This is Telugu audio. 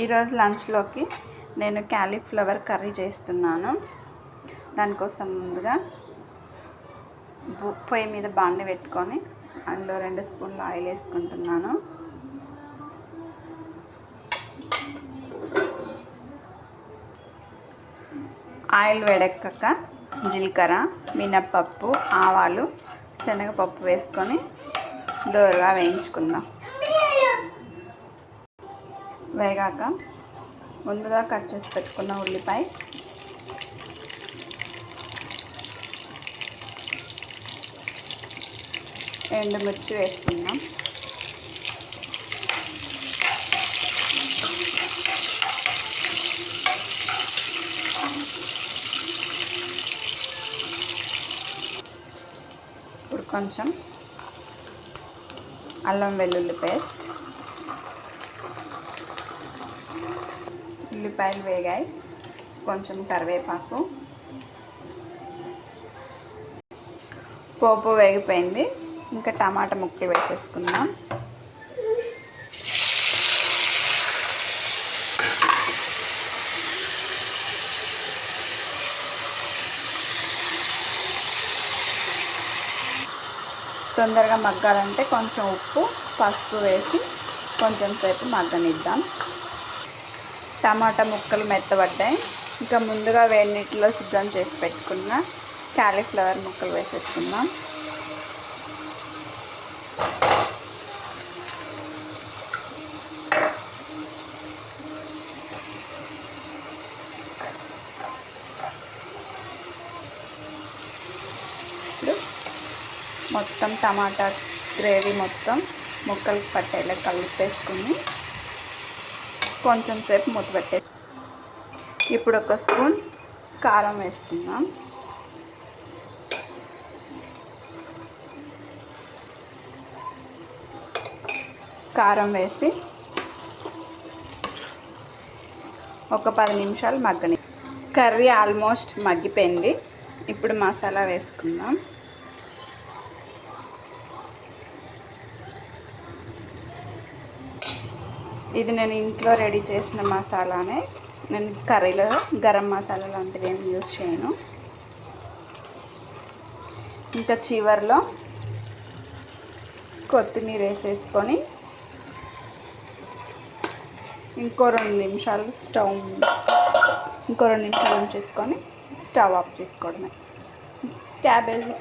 ఈరోజు లంచ్లోకి నేను క్యాలీఫ్లవర్ కర్రీ చేస్తున్నాను. దానికోసం ముందుగా పొయ్యి మీద బాండి పెట్టుకొని అందులో 2 స్పూన్ల ఆయిల్ వేసుకుంటున్నాను. ఆయిల్ వేడెక్కాక జీలకర్ర, మినప్పప్పు, ఆవాలు, శనగపప్పు వేసుకొని దోరగా వేయించుకుందాం. వేగాక ముందుగా కట్ చేసి పెట్టుకున్న ఉల్లిపాయ, ఎండుమిర్చి వేసుకుందాం. ఇప్పుడు కొంచెం అల్లం వెల్లుల్లి పేస్ట్, ఉల్లిపాయలు వేగాయి, కొంచెం కరివేపాకు, పోపు వేగిపోయింది. ఇంకా టమాటా ముక్కలు వేసేసుకుందాం. తొందరగా మగ్గాలంటే కొంచెం ఉప్పు, పసుపు వేసి కొంచెం సేపు మగ్గనిద్దాం. టమాటా ముక్కలు మెత్తబడ్డాయి. ఇంకా ముందుగా వేడి నీటిలో శుభ్రం చేసి పెట్టుకున్న క్యాలీఫ్లవర్ ముక్కలు వేసేసుకుందాం. ఇప్పుడు మొత్తం టమాటా గ్రేవీ మొత్తం ముక్కలకు పట్టేలా కలిపేసుకుని కొంచెం సేపు మూత పెట్టే. ఇప్పుడు 1 స్పూన్ కారం వేసుకుందాం. కారం వేసి ఒక 10 నిమిషాలు మగ్గని. కర్రీ ఆల్మోస్ట్ మగ్గిపోయింది. ఇప్పుడు మసాలా వేసుకుందాం. ఇది నేను ఇంట్లో రెడీ చేసిన మసాలానే. నేను కర్రీలో గరం మసాలా లాంటివి ఏమి యూజ్ చేయను. ఇంకా చివర్లో కొత్తిమీర వేసేసుకొని ఇంకో 2 నిమిషాలు ఉంచేసుకొని స్టవ్ ఆఫ్ చేసుకోవడమే. క్యాబేజీ